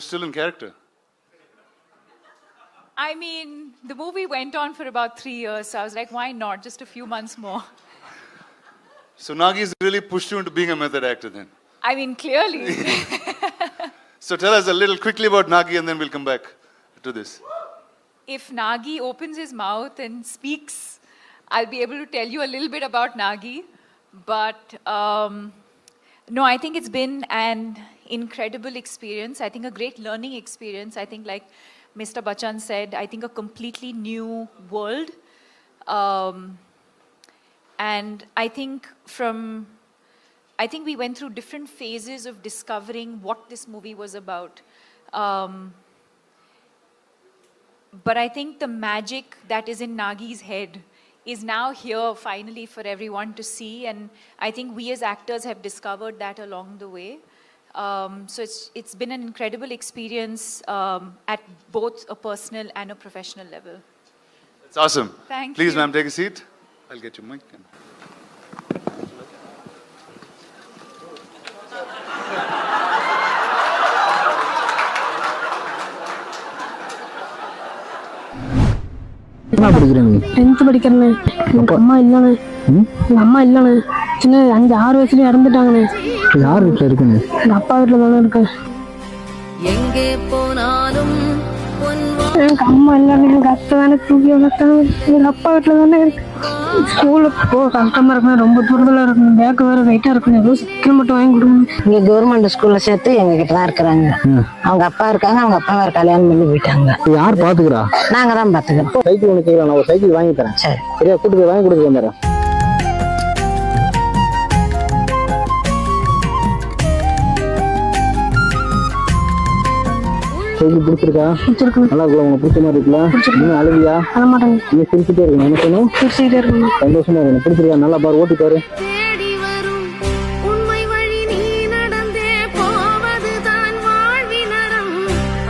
still in character. I mean, the movie went on for about 3 years, so I was like, why not? Just a few months more. So Nagi's really pushed you into being a method actor then. I mean, clearly. So tell us a little quickly about Nagi and then we'll come back to this. If Nagi opens his mouth and speaks, I'll be able to tell you a little bit about Nagi. But no, I think it's been an incredible experience. I think a great learning experience. I think, like Mr. Bachchan said, I think a completely new world. And I think we went through different phases of discovering what this movie was about. But I think the magic that is in Nagi's head is now here finally for everyone to see. And I think we as actors have discovered that along the way. So it's been an incredible experience at both a personal and a professional level. That's awesome. Thank Please, you. ma'am, take a seat. I'll get your mic. என்ன படிக்கிறீங்க? 10th படிக்கிறேண்ணே. எனக்கு அம்மா இல்லைண்ணே. எங்கள் அம்மா இல்லைண்ணே. சின்ன 5-6 வயசுல இறந்துட்டாங்கண்ணே. யார் வீட்டில் இருக்குன்னு? எங்கள் அப்பா வீட்டில் தானே இருக்கேன். எங்கே போனாலும் எனக்கு அம்மா இல்லைண்ணே. எங்கள் அத்தை தானே தூக்கி வளர்த்தாங்க. எங்கள் அப்பா வீட்டில் தானே இருக்கு. ஸ்கூலுக்கு போக கஷ்டமா இருக்குண்ணே. ரொம்ப தூரத்தில் இருக்குண்ணே. பேக் வேறு வெயிட்டாக இருக்குண்ணே. ஏதோ சைக்கிள் மட்டும் வாங்கி கொடுக்கணும். இங்க கவர்மெண்ட் ஸ்கூல்ல சேர்த்து எங்க கிட்ட தான் இருக்கிறாங்க. அவங்க அப்பா இருக்காங்க. அவங்க அப்பா வேற கல்யாணம் பண்ணி போயிட்டாங்க. யார் பாத்துக்கிறா? நாங்க தான் பாத்துக்கிறோம். சைக்கிள் ஒன்று கேட்கலாம். நான் ஒரு சைக்கிள் வாங்கி தரேன். சரி, சரியா? கூட்டு போய் வாங்கி கொடுக்க வந்துடுறேன். சைக்கிள் பிடிச்சிருக்கா? பிடிச்சிருக்குண்ணே. நல்லா இருக்குல்ல? உனக்கு பிடிச்ச மாதிரி இருக்குல்ல? இன்னும் அழுவியா? அழ மாட்டாங்க. நீ சிரிச்சுட்டே இருக்கணும். என்ன சொன்னும்? சிரிச்சுக்கிட்டே இருக்குண்ணே. சந்தோஷமா இருக்கணும். பிடிச்சிருக்கா? நல்லா பாரு, ஓட்டி பாரு. தேடி வரும் உண்மை வழி நீ நடந்தே போவதுதான் வாழ்வினரம்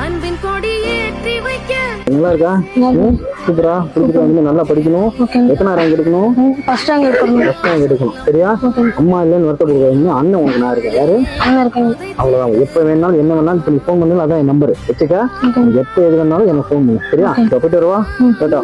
அன்பின் கொடி ஏற்றி வைக்க. நல்லா இருக்கா? சூப்பரா? பிடிச்சிருக்கா? இனிமே நல்லா படிக்கணும். எத்தனை ரேங்க் எடுக்கணும்? ஃபர்ஸ்ட் ரேங்க் எடுக்கணும். ஃபர்ஸ்ட் ரேங்க் எடுக்கணும். சரியா? அம்மா இல்லைன்னு வருத்தப்படுறாங்க. அண்ணன் உனக்கு நான் இருக்கேன். யாரு? அண்ணா இருக்காங்க. அவ்வளவுதான். எப்ப வேணாலும் என்ன வேணாலும் இப்ப நீ போன் பண்ணாலும் அதான் என் நம்பர் வச்சுக்க. எப்ப எது வேணாலும் எனக்கு போன் பண்ணு. சரியா? இப்ப போயிட்டு வருவா. கேட்டா